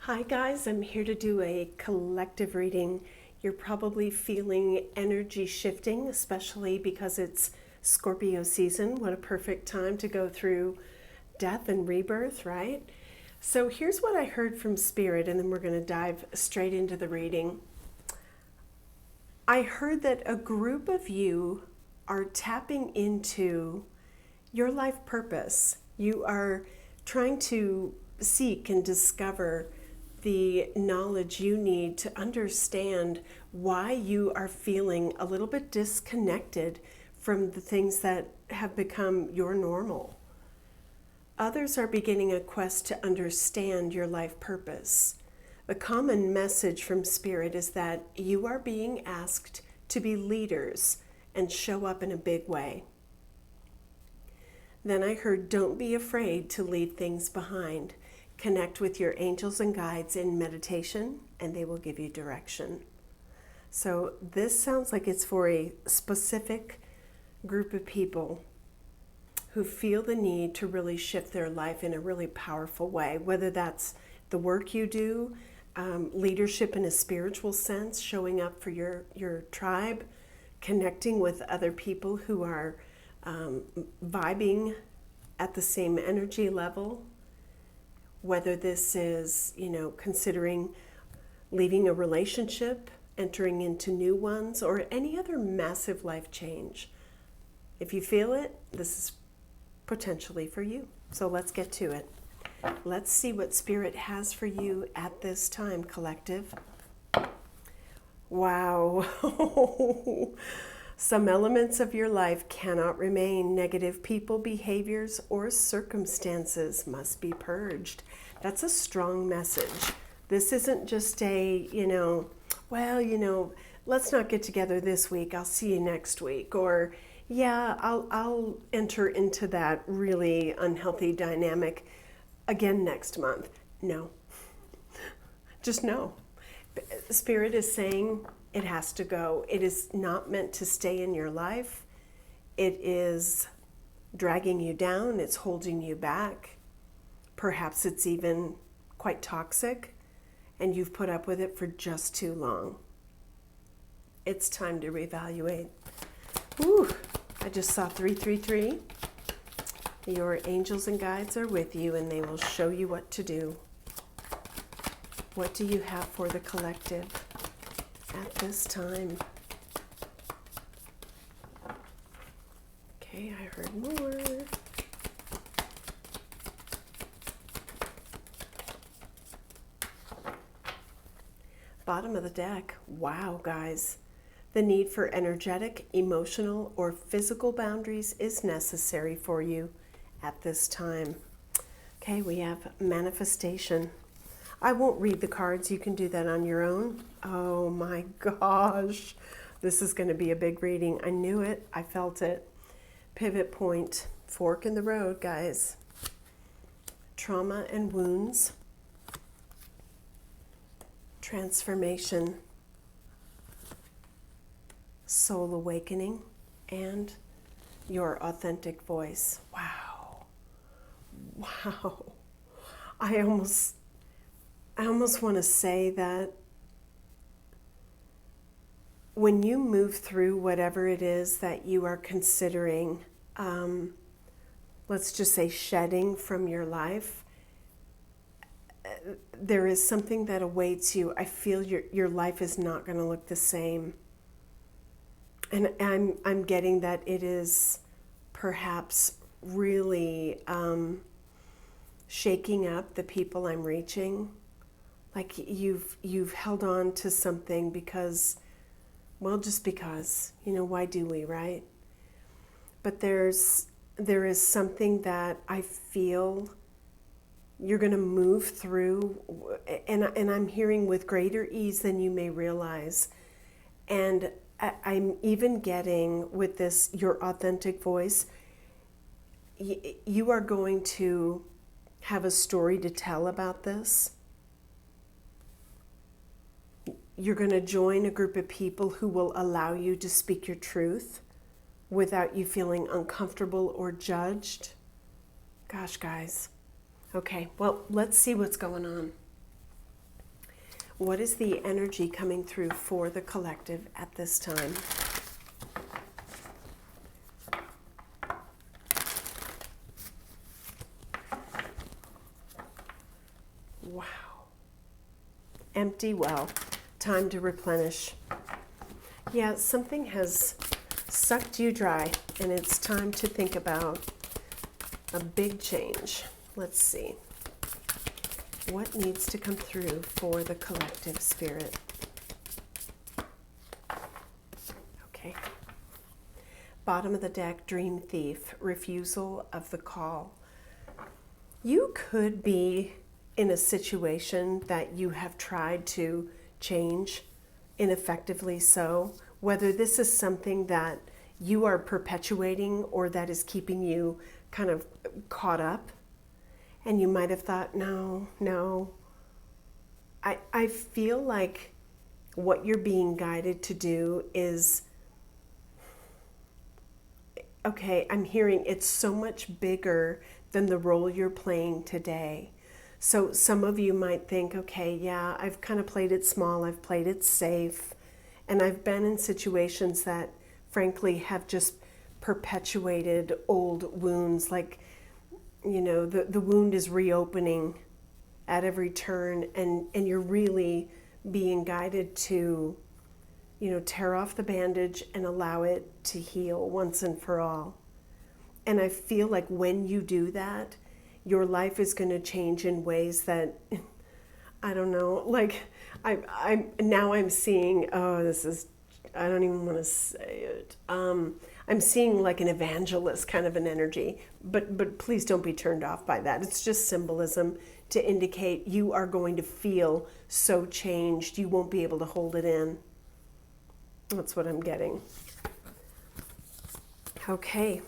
Hi guys, I'm here to do a collective reading. You're probably feeling energy shifting, especially because it's Scorpio season. What a perfect time to go through death and rebirth, right? So here's what I heard from Spirit, and then we're going to dive straight into the reading. I heard that a group of you are tapping into your life purpose. You are trying to seek and discover the knowledge you need to understand why you are feeling a little bit disconnected from the things that have become your normal. Others are beginning a quest to understand your life purpose. The common message from Spirit is that you are being asked to be leaders and show up in a big way. Then I heard, don't be afraid to leave things behind. Connect with your angels and guides in meditation, and they will give you direction. So this sounds like it's for a specific group of people who feel the need to really shift their life in a really powerful way, whether that's the work you do, leadership in a spiritual sense, showing up for your tribe, connecting with other people who are vibing at the same energy level. Whether this is, considering leaving a relationship, entering into new ones, or any other massive life change. If you feel it, this is potentially for you. So let's get to it. Let's see what Spirit has for you at this time, collective. Wow. Some elements of your life cannot remain. Negative people, behaviors, or circumstances must be purged. That's a strong message. This isn't just a, let's not get together this week. I'll see you next week. Or, yeah, I'll enter into that really unhealthy dynamic again next month. No. Just no. Spirit is saying, it has to go. It is not meant to stay in your life. It is dragging you down. It's holding you back. Perhaps it's even quite toxic, and you've put up with it for just too long. It's time to reevaluate. Ooh, I just saw 333. Your angels and guides are with you, and they will show you what to do. What do you have for the collective at this time? Okay, I heard more. Bottom of the deck. Wow, guys. The need for energetic, emotional, or physical boundaries is necessary for you at this time. Okay, we have manifestation. I won't read the cards. You can do that on your own. Oh my gosh. This is going to be a big reading. I knew it. I felt it. Pivot point. Fork in the road, guys. Trauma and wounds. Transformation. Soul awakening. And your authentic voice. Wow. Wow. I almost want to say that when you move through whatever it is that you are considering, let's just say shedding from your life, there is something that awaits you. I feel your life is not going to look the same. And I'm getting that it is perhaps really shaking up the people I'm reaching. Like you've held on to something because, well, just because, why do we, right? But there is something that I feel you're going to move through, and I'm hearing with greater ease than you may realize. And I'm even getting with this, your authentic voice, you are going to have a story to tell about this. You're going to join a group of people who will allow you to speak your truth without you feeling uncomfortable or What is the energy coming through for the collective at this time? Wow. Empty well. Time to replenish. Yeah, something has sucked you dry, and it's time to think about a big change. Let's see. What needs to come through for the collective spirit? Okay. Bottom of the deck, Dream Thief, refusal of the call. You could be in a situation that you have tried to change, ineffectively so, whether this is something that you are perpetuating or that is keeping you kind of caught up. And you might have thought, no. I feel like what you're being guided to do is, okay, I'm hearing it's so much bigger than the role you're playing today. So some of you might think, okay, yeah, I've kind of played it small, I've played it safe, and I've been in situations that frankly have just perpetuated old wounds, like, you know, the wound is reopening at every turn, and you're really being guided to, you know, tear off the bandage and allow it to heal once and for all. And I feel like when you do that, your life is going to change in ways that, I don't know, like I'm seeing, I don't even want to say it. I'm seeing like an evangelist kind of an energy, but please don't be turned off by that. It's just symbolism to indicate you are going to feel so changed, you won't be able to hold it in. That's what I'm getting. Okay,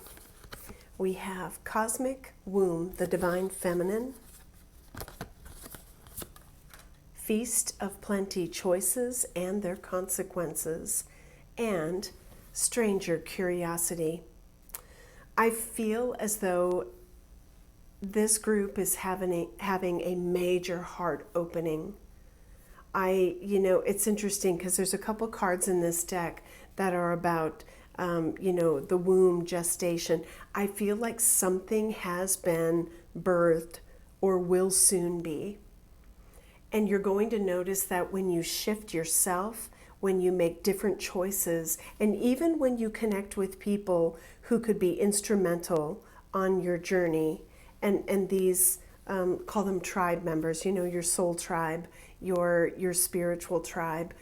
we have Cosmic Womb, the Divine Feminine. Feast of Plenty, Choices and Their Consequences, and Stranger Curiosity. I feel as though this group is having a major heart opening. It's interesting because there's a couple cards in this deck that are about, the womb, gestation. I feel like something has been birthed or will soon be. And you're going to notice that when you shift yourself, when you make different choices, and even when you connect with people who could be instrumental on your journey, and these, call them tribe members, your soul tribe, your spiritual tribe,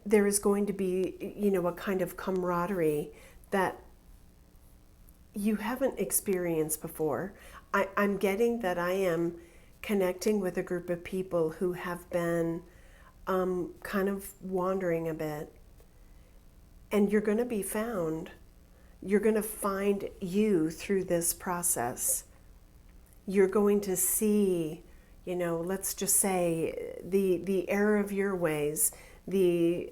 there is going to be, a kind of camaraderie that you haven't experienced before. I'm getting that I am connecting with a group of people who have been kind of wandering a bit. And you're going to be found. You're going to find you through this process. You're going to see, let's just say the error of your ways, the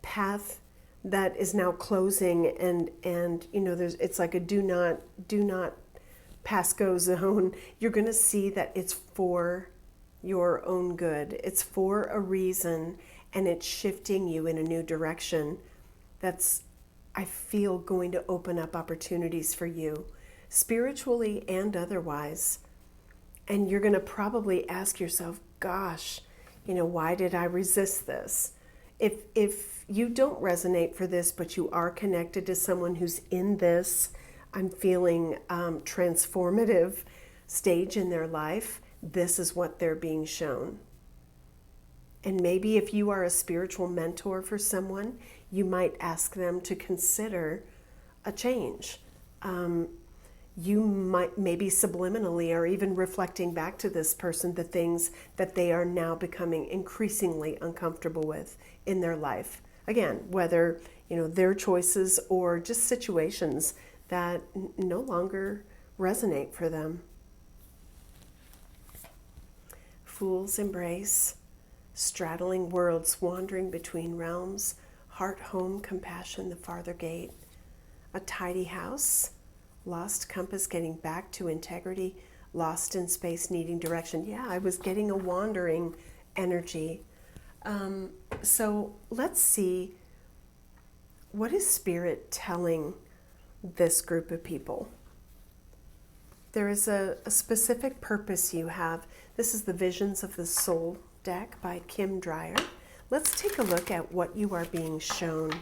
path that is now closing, and it's like a do not pass go zone. You're going to see that it's for your own good. It's for a reason, and it's shifting you in a new direction that's, I feel, going to open up opportunities for you, spiritually and otherwise. And you're going to probably ask yourself, gosh, why did I resist this? If you don't resonate for this, but you are connected to someone who's in this, I'm feeling transformative stage in their life, this is what they're being shown. And maybe if you are a spiritual mentor for someone, you might ask them to consider a change. You might maybe subliminally or even reflecting back to this person the things that they are now becoming increasingly uncomfortable with in their life. Again, whether their choices or just situations that no longer resonate for them. Fool's Embrace, straddling worlds, wandering between realms, heart, home, compassion, the farther gate, a tidy house, lost compass, getting back to integrity, lost in space, needing direction. Yeah, I was getting a wandering energy. So let's see, what is Spirit telling this group of people? There is a specific purpose you have. This is the Visions of the Soul deck by Kim Dreyer. Let's take a look at what you are being shown.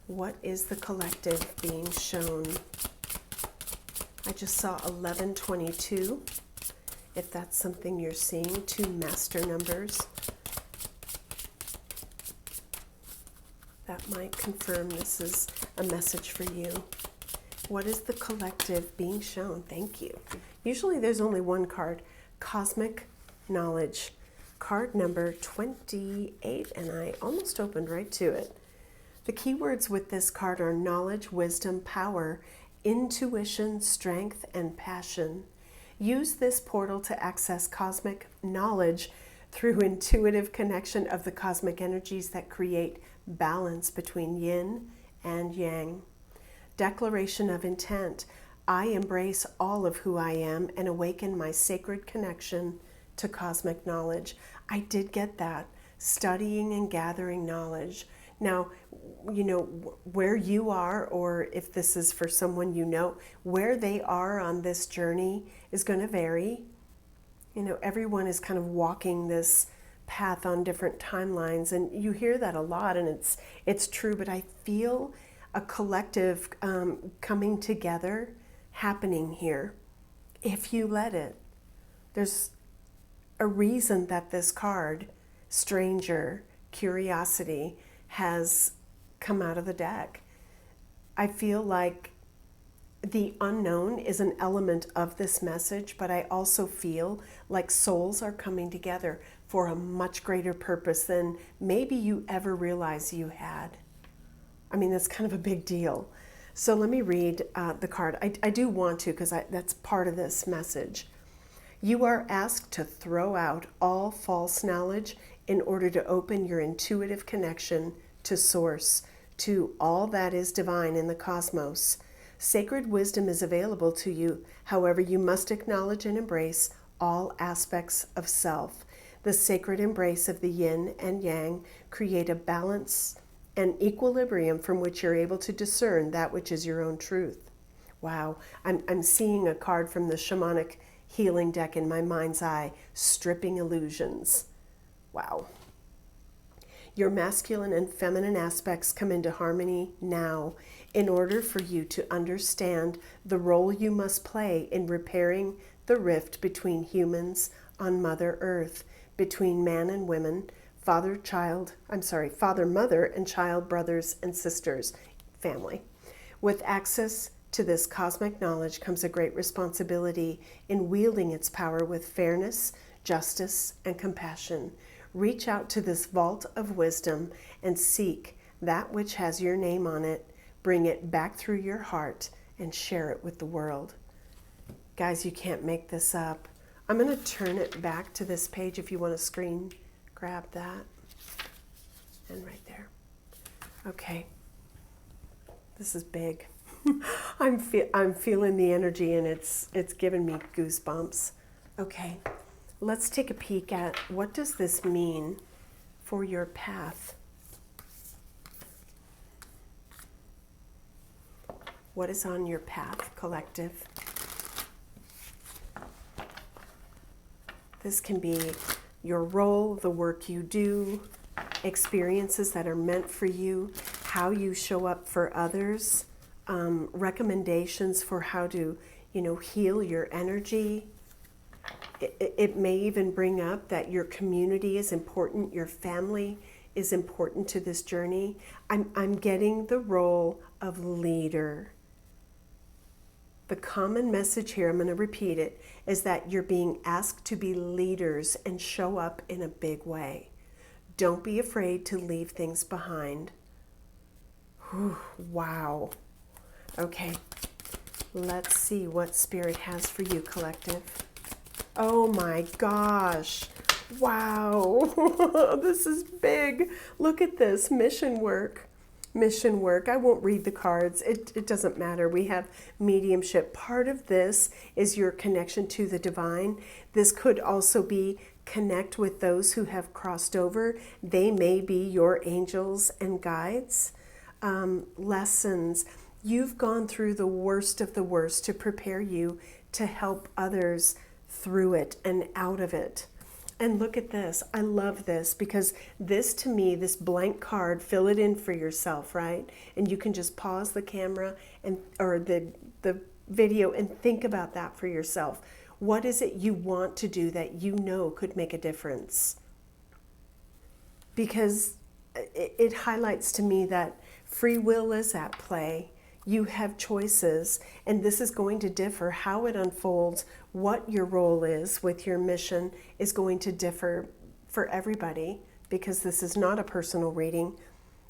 What is the collective being shown? I just saw 1122. If that's something you're seeing, 2 master numbers. That might confirm this is a message for you. What is the collective being shown? Thank you. Usually there's only one card, Cosmic Knowledge. Card number 28, and I almost opened right to it. The keywords with this card are knowledge, wisdom, power, intuition, strength, and passion. Use this portal to access cosmic knowledge through intuitive connection of the cosmic energies that create balance between yin and yang. Declaration of intent. I embrace all of who I am and awaken my sacred connection to cosmic knowledge. I did get that. Studying and gathering knowledge. Now, you know, where you are, or if this is for someone you know, where they are on this journey is going to vary. You know, everyone is kind of walking this path on different timelines, and you hear that a lot, and it's true, but I feel a collective coming together happening here if you let it. There's a reason that this card, Stranger, Curiosity, has come out of the deck. I feel like the unknown is an element of this message, but I also feel like souls are coming together for a much greater purpose than maybe you ever realized you had. I mean, that's kind of a big deal. So let me read the card. I do want to, because that's part of this message. You are asked to throw out all false knowledge in order to open your intuitive connection to Source, to all that is divine in the cosmos. Sacred wisdom is available to you. However, you must acknowledge and embrace all aspects of self. The sacred embrace of the yin and yang create a balance and equilibrium from which you're able to discern that which is your own truth. Wow, I'm seeing a card from the shamanic healing deck in my mind's eye, stripping illusions. Wow. Your masculine and feminine aspects come into harmony now in order for you to understand the role you must play in repairing the rift between humans on Mother Earth, between man and women, father, mother, and child, brothers and sisters, family. With access to this cosmic knowledge comes a great responsibility in wielding its power with fairness, justice, and compassion. Reach out to this vault of wisdom and seek that which has your name on it. Bring it back through your heart and share it with the world. Guys, you can't make this up. I'm going to turn it back to this page if you want to screen grab that. And right there. Okay. This is big. I'm feeling the energy, and it's giving me goosebumps. Okay. Let's take a peek at what does this mean for your path. What is on your path, collective? This can be your role, the work you do, experiences that are meant for you, how you show up for others, recommendations for how to, heal your energy. It may even bring up that your community is important, your family is important to this journey. I'm getting the role of leader. The common message here, I'm going to repeat it, is that you're being asked to be leaders and show up in a big way. Don't be afraid to leave things behind. Whew, wow. Okay, let's see what Spirit has for you, collective. Oh my gosh. Wow. This is big. Look at this. Mission work. mission work. I won't read the cards. It doesn't matter. We have mediumship. Part of this is your connection to the divine. This could also be connect with those who have crossed over. They may be your angels and guides. Lessons. You've gone through the worst of the worst to prepare you to help others through it and out of it. And look at this. I love this because this, to me, this blank card, fill it in for yourself, right? And you can just pause the camera and or the video and think about that for yourself. What is it you want to do that you know could make a difference? Because it highlights to me that free will is at play. You have choices, and this is going to differ. How it unfolds, what your role is with your mission is going to differ for everybody, because this is not a personal reading,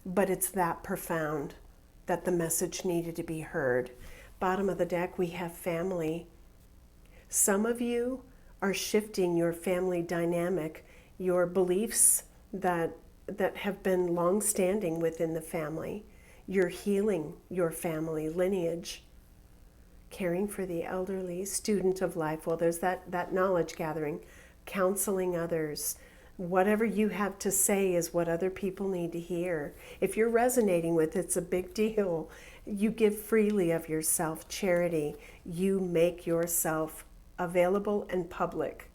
but it's that profound that the message needed to be heard. Bottom of the deck, we have family. Some of you are shifting your family dynamic, your beliefs that have been long-standing within the family. You're healing your family lineage, caring for the elderly, student of life. Well, there's that knowledge gathering, counseling others. Whatever you have to say is what other people need to hear. If you're resonating with it's a big deal. You give freely of yourself, charity. You make yourself available and public.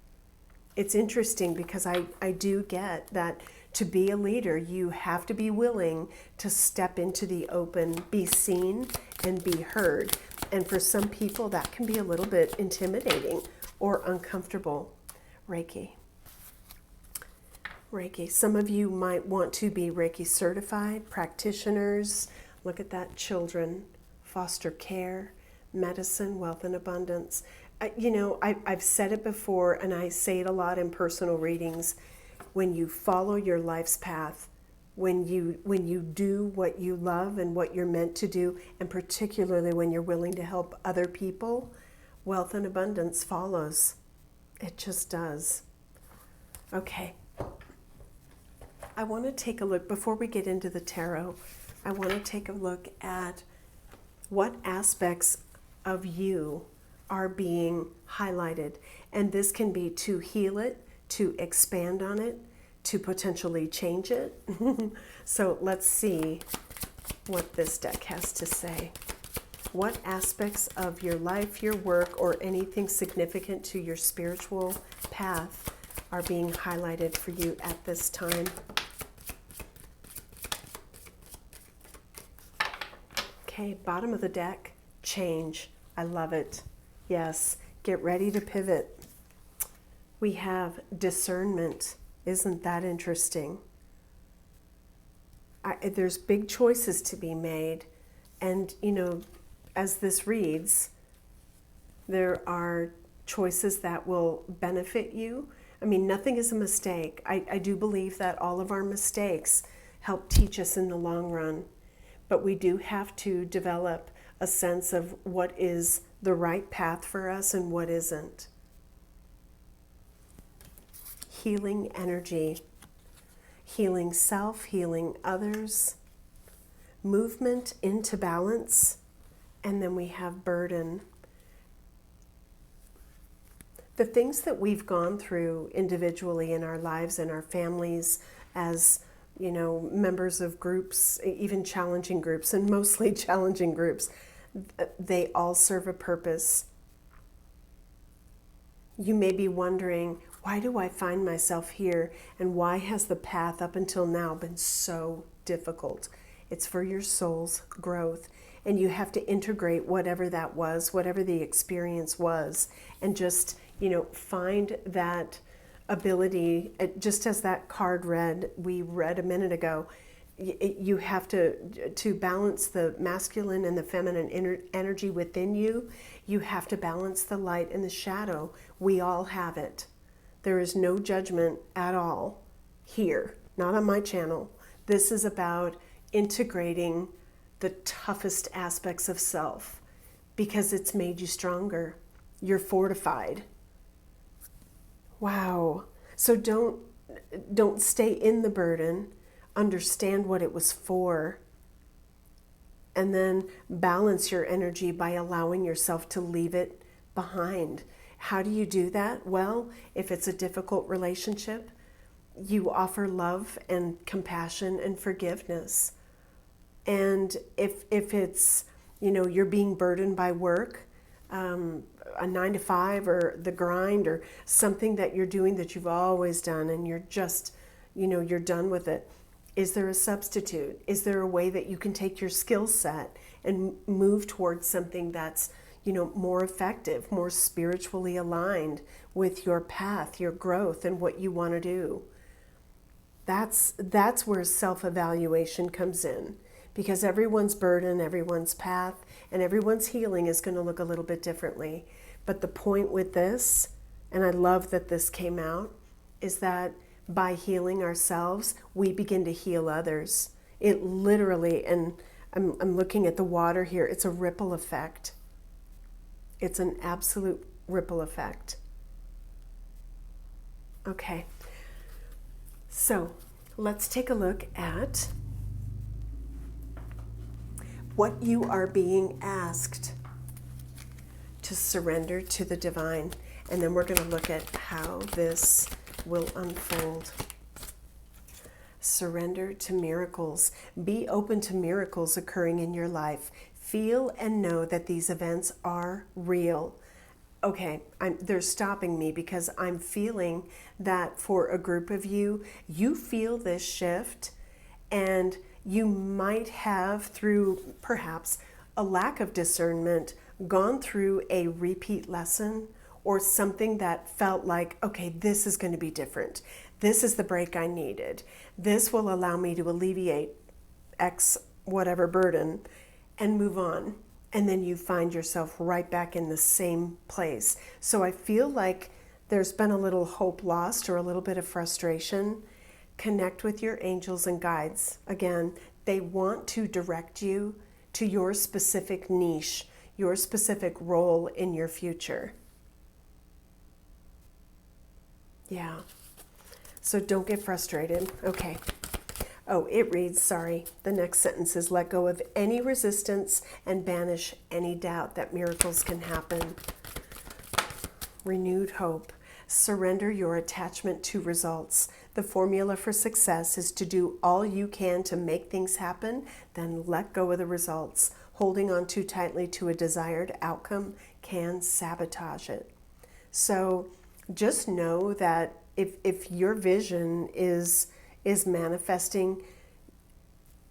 It's interesting because I do get that to be a leader, you have to be willing to step into the open, be seen and be heard. And for some people, that can be a little bit intimidating or uncomfortable. Reiki. Some of you might want to be Reiki certified, practitioners. Look at that, children, foster care, medicine, wealth and abundance. I've said it before, and I say it a lot in personal readings. When you follow your life's path, when you do what you love and what you're meant to do, and particularly when you're willing to help other people, wealth and abundance follows. It just does. Okay. I want to take a look, before we get into the tarot, I want to take a look at what aspects of you are being highlighted. And this can be to heal it, to expand on it, to potentially change it. So let's see what this deck has to say. What aspects of your life, your work, or anything significant to your spiritual path are being highlighted for you at this time? Okay, bottom of the deck, change. I love it. Yes, get ready to pivot. We have discernment. Isn't that interesting? There's big choices to be made. And, as this reads, there are choices that will benefit you. I mean, nothing is a mistake. I do believe that all of our mistakes help teach us in the long run. But we do have to develop a sense of what is the right path for us and what isn't. Healing energy, healing self, healing others, movement into balance, and then we have burden. The things that we've gone through individually in our lives and our families as, members of groups, even challenging groups, and mostly challenging groups, they all serve a purpose. You may be wondering, why do I find myself here, and why has the path up until now been so difficult? It's for your soul's growth, and you have to integrate whatever that was, whatever the experience was, and just, find that ability. Just as that card we read a minute ago, you have to balance the masculine and the feminine energy within you. You have to balance the light and the shadow. We all have it. There is no judgment at all here, not on my channel. This is about integrating the toughest aspects of self because it's made you stronger. You're fortified. Wow. So don't stay in the burden. Understand what it was for. and then balance your energy by allowing yourself to leave it behind. How do you do that? Well, if it's a difficult relationship, you offer love and compassion and forgiveness. And if it's, you're being burdened by work, a 9 to 5 or the grind or something that you're doing that you've always done and you're just, you're done with it. Is there a substitute? Is there a way that you can take your skill set and move towards something that's, more effective, more spiritually aligned with your path, your growth, and what you want to do? That's where self-evaluation comes in, because everyone's burden, everyone's path, and everyone's healing is going to look a little bit differently. But the point with this, and I love that this came out, is that by healing ourselves, we begin to heal others. It literally, and I'm looking at the water here, it's a ripple effect. It's an absolute ripple effect. Okay, so let's take a look at what you are being asked to surrender to the divine. And then we're going to look at how this will unfold. Surrender to miracles. Be open to miracles occurring in your life. Feel and know that these events are real. Okay, they're stopping me because I'm feeling that for a group of you, you feel this shift, and you might have, through perhaps a lack of discernment, gone through a repeat lesson or something that felt like, okay, this is going to be different. This is the break I needed. This will allow me to alleviate X whatever burden and move on. And then you find yourself right back in the same place. So I feel like there's been a little hope lost or a little bit of frustration. Connect with your angels and guides. Again, they want to direct you to your specific niche, your specific role in your future. Yeah. So don't get frustrated. Okay. Oh, it reads, sorry, the next sentence is, let go of any resistance and banish any doubt that miracles can happen. Renewed hope. Surrender your attachment to results. The formula for success is to do all you can to make things happen, then let go of the results. Holding on too tightly to a desired outcome can sabotage it. So just know that if your vision is manifesting,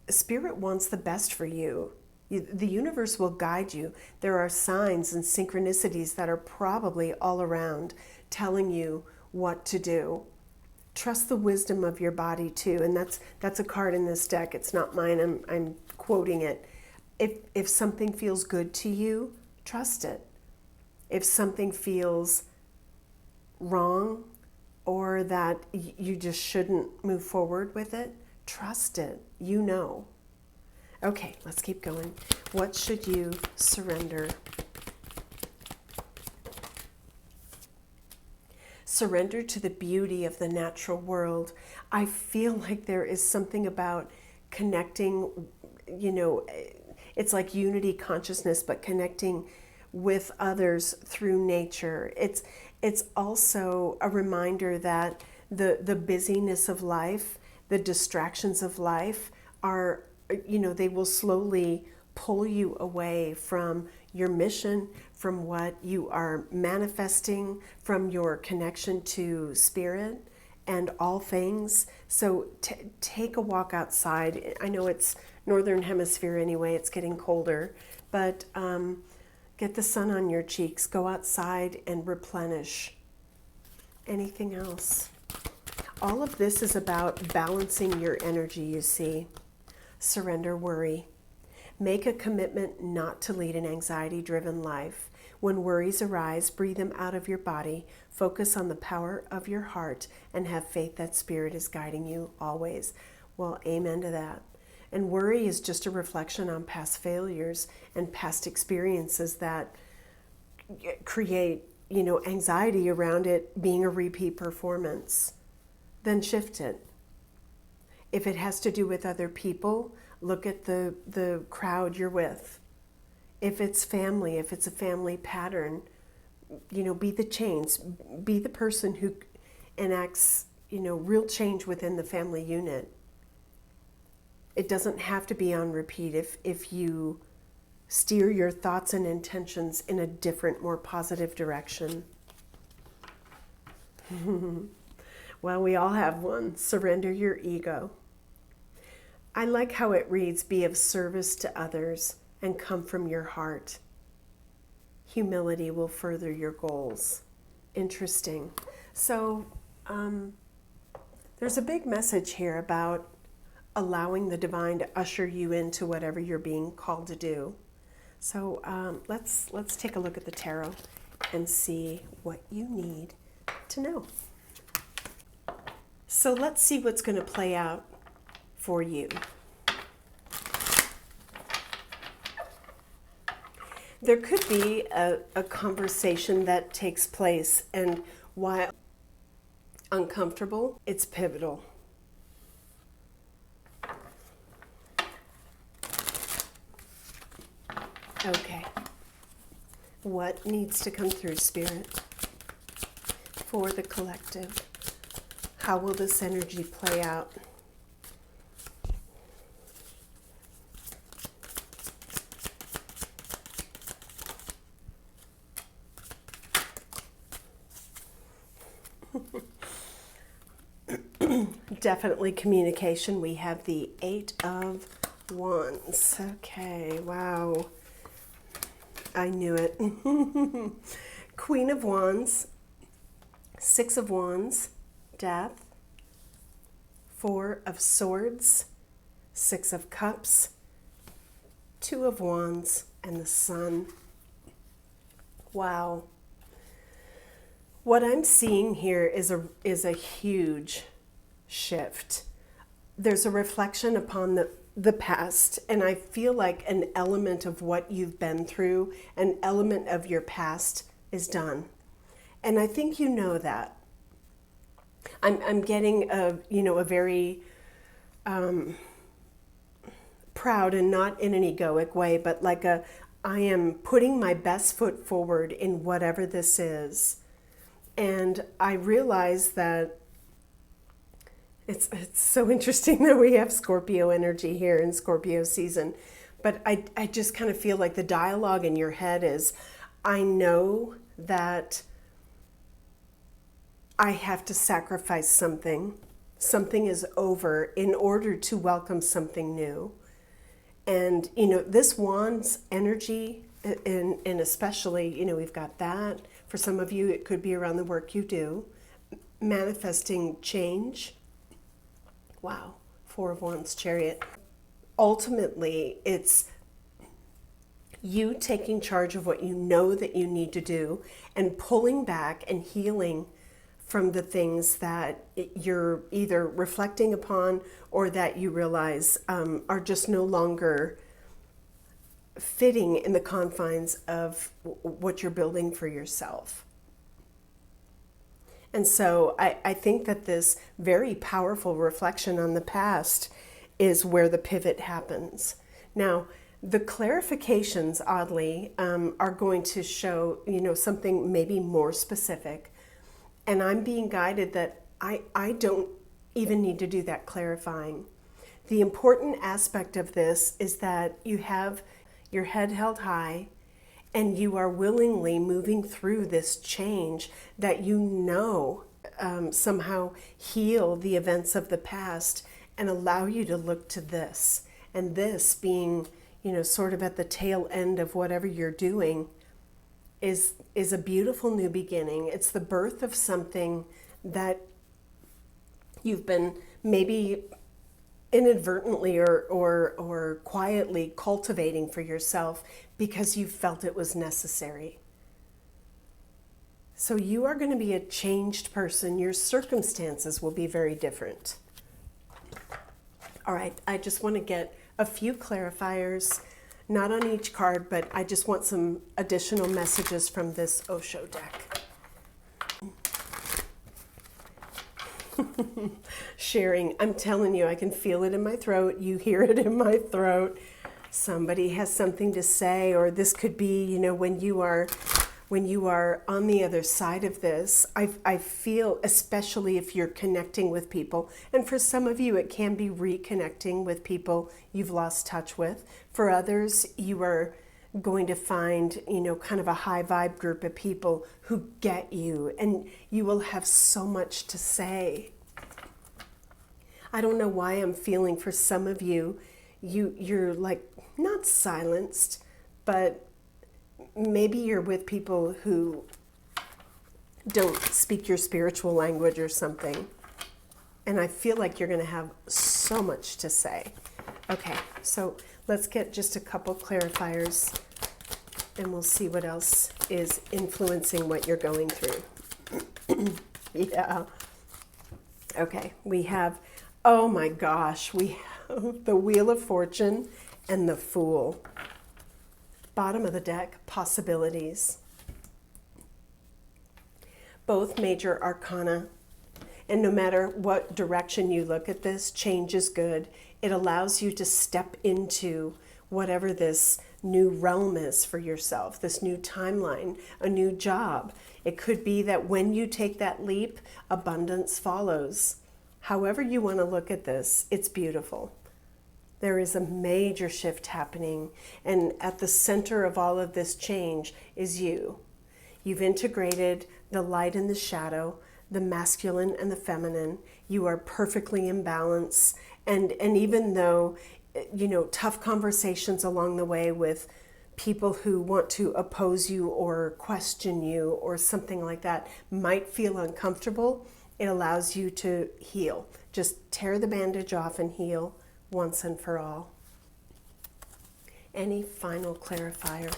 Spirit wants the best for you. The universe will guide you. There are signs and synchronicities that are probably all around telling you what to do. Trust the wisdom of your body too. And that's a card in this deck. It's not mine. I'm quoting it. If something feels good to you, trust it. If something feels wrong or that you just shouldn't move forward with it, trust it. You know. Okay, let's keep going. What should you surrender? Surrender to the beauty of the natural world. I feel like there is something about connecting, it's like unity consciousness, but connecting with others through nature. It's also a reminder that the busyness of life, the distractions of life are, they will slowly pull you away from your mission, from what you are manifesting, from your connection to spirit and all things. So take a walk outside. I know it's northern hemisphere anyway, it's getting colder, but get the sun on your cheeks, go outside and replenish. Anything else? All of this is about balancing your energy, you see. Surrender worry. Make a commitment not to lead an anxiety-driven life. When worries arise, breathe them out of your body. Focus on the power of your heart and have faith that Spirit is guiding you always. Well, amen to that. And worry is just a reflection on past failures and past experiences that create, anxiety around it being a repeat performance. Then shift it. If it has to do with other people, Look at the crowd you're with. If it's family, if it's a family pattern, be the change. Be the person who enacts, real change within the family unit. It doesn't have to be on repeat if you steer your thoughts and intentions in a different, more positive direction. Well, we all have one. Surrender your ego. I like how it reads, be of service to others and come from your heart. Humility will further your goals. Interesting. So there's a big message here about allowing the divine to usher you into whatever you're being called to do. So let's take a look at the tarot and see what you need to know. So let's see what's going to play out for you. There could be a conversation that takes place, and while uncomfortable, it's pivotal. Okay. What needs to come through, Spirit, for the collective? How will this energy play out? Definitely communication. We have the 8 of Wands. Okay, wow. I knew it. Queen of Wands, 6 of Wands, Death, 4 of Swords, 6 of Cups, 2 of Wands, and the Sun. Wow. What I'm seeing here is a huge shift. There's a reflection upon the past, and I feel like an element of what you've been through, an element of your past is done. And I think you know that. I'm getting a very proud, and not in an egoic way, but like I am putting my best foot forward in whatever this is. And I realize that it's so interesting that we have Scorpio energy here in Scorpio season. But I just kind of feel like the dialogue in your head is, I know that I have to sacrifice something. Something is over in order to welcome something new. And, this Wands energy, and especially, we've got that. For some of you, it could be around the work you do. Manifesting change. Wow. 4 of Wands, Chariot. Ultimately, it's you taking charge of what you know that you need to do and pulling back and healing from the things that you're either reflecting upon or that you realize are just no longer fitting in the confines of what you're building for yourself. And so I think that this very powerful reflection on the past is where the pivot happens. Now, the clarifications, oddly, are going to show, something maybe more specific. And I'm being guided that I don't even need to do that clarifying. The important aspect of this is that you have your head held high, and you are willingly moving through this change that somehow heal the events of the past and allow you to look to this. And this being, sort of at the tail end of whatever you're doing is a beautiful new beginning. It's the birth of something that you've been maybe inadvertently or quietly cultivating for yourself because you felt it was necessary. So you are going to be a changed person. Your circumstances will be very different. All right, I just want to get a few clarifiers, not on each card, but I just want some additional messages from this Osho deck. Sharing. I'm telling you, I can feel it in my throat. You hear it in my throat. Somebody has something to say, or this could be, when you are on the other side of this, I feel, especially if you're connecting with people, and for some of you, it can be reconnecting with people you've lost touch with. For others, you are going to find, kind of a high vibe group of people who get you, and you will have so much to say. I don't know why I'm feeling for some of you, you're like not silenced, but maybe you're with people who don't speak your spiritual language or something. And I feel like you're going to have so much to say. Okay, so let's get just a couple clarifiers and we'll see what else is influencing what you're going through. Yeah. Okay, we have, oh my gosh, we have the Wheel of Fortune and the Fool. Bottom of the deck, possibilities. Both major arcana. And no matter what direction you look at this, change is good. It allows you to step into whatever this new realm is for yourself, this new timeline, a new job. It could be that when you take that leap, abundance follows. However you want to look at this, it's beautiful. There is a major shift happening, and at the center of all of this change is you. You've integrated the light and the shadow, the masculine and the feminine. You are perfectly in balance, and even though, tough conversations along the way with people who want to oppose you or question you or something like that might feel uncomfortable, it allows you to heal. Just tear the bandage off and heal once and for all. Any final clarifier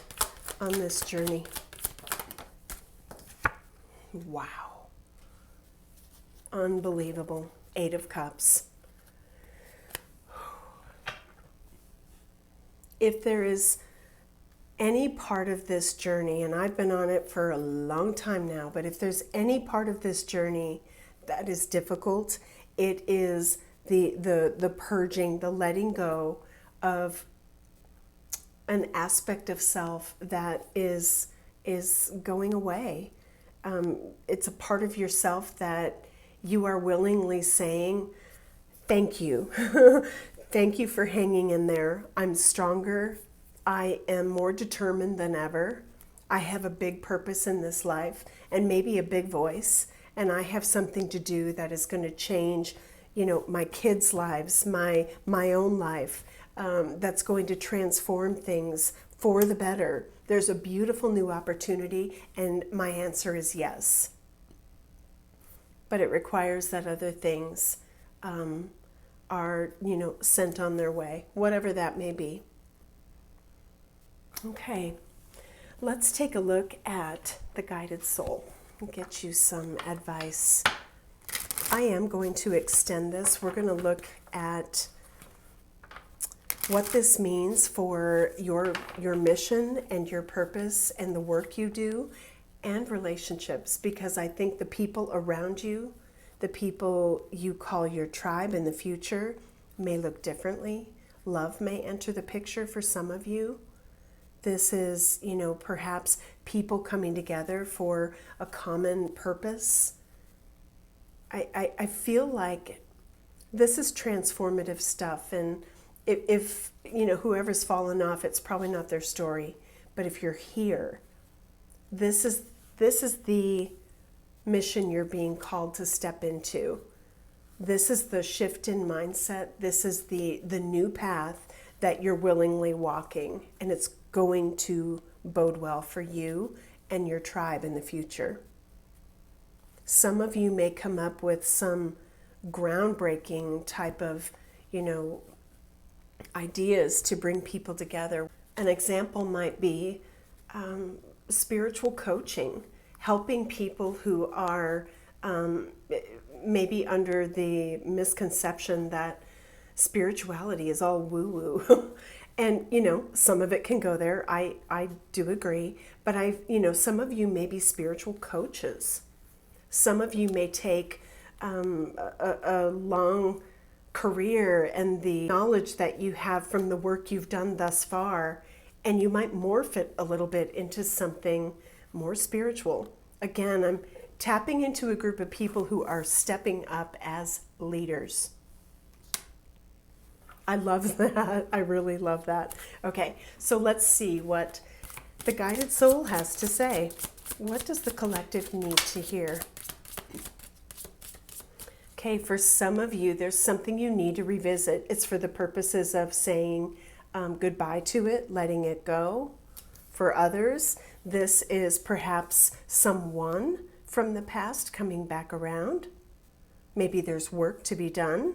on this journey? Wow. Unbelievable. 8 of Cups. If there is any part of this journey, and I've been on it for a long time now, but if there's any part of this journey that is difficult, it is the purging, the letting go of an aspect of self that is going away. It's a part of yourself that you are willingly saying, thank you. Thank you for hanging in there. I'm stronger. I am more determined than ever. I have a big purpose in this life and maybe a big voice. And I have something to do that is going to change, my kids' lives, my own life, that's going to transform things for the better. There's a beautiful new opportunity, and my answer is yes. But it requires that other things are, sent on their way, whatever that may be. Okay, let's take a look at the guided soul and get you some advice. I am going to extend this. We're going to look at what this means for your mission and your purpose and the work you do and relationships, because I think the people around you, the people you call your tribe in the future, may look differently. Love may enter the picture for some of you. This is, perhaps people coming together for a common purpose. I feel like this is transformative stuff, and if whoever's fallen off, it's probably not their story. But if you're here, this is the mission you're being called to step into. This is the shift in mindset. This is the new path that you're willingly walking, and it's going to bode well for you and your tribe in the future. Some of you may come up with some groundbreaking type of, ideas to bring people together. An example might be spiritual coaching, helping people who are maybe under the misconception that spirituality is all woo-woo. And, some of it can go there. I do agree. But some of you may be spiritual coaches. Some of you may take a long career and the knowledge that you have from the work you've done thus far, and you might morph it a little bit into something more spiritual. Again, I'm tapping into a group of people who are stepping up as leaders. I love that. I really love that. Okay, so let's see what the guided soul has to say. What does the collective need to hear? Okay, for some of you, there's something you need to revisit. It's for the purposes of saying goodbye to it, letting it go. For others, this is perhaps someone from the past coming back around. Maybe there's work to be done.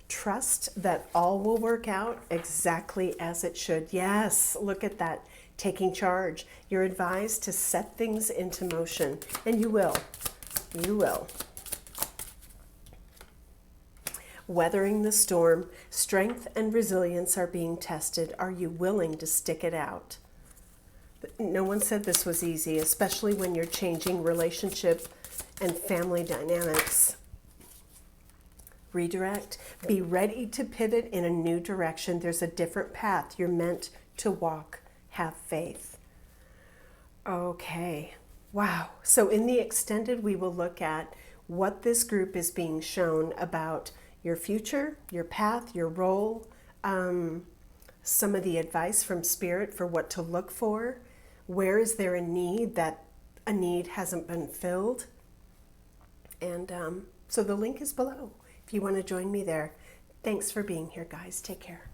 Trust that all will work out exactly as it should. Yes, look at that, taking charge. You're advised to set things into motion, and you will. You will. Weathering the storm, strength and resilience are being tested. Are you willing to stick it out? No one said this was easy, especially when you're changing relationship and family dynamics. Redirect. Be ready to pivot in a new direction. There's a different path you're meant to walk. Have faith. Okay. Wow. So in the extended, we will look at what this group is being shown about your future, your path, your role, some of the advice from Spirit for what to look for. Where is there a need that a need hasn't been filled? And so the link is below if you want to join me there. Thanks for being here, guys. Take care.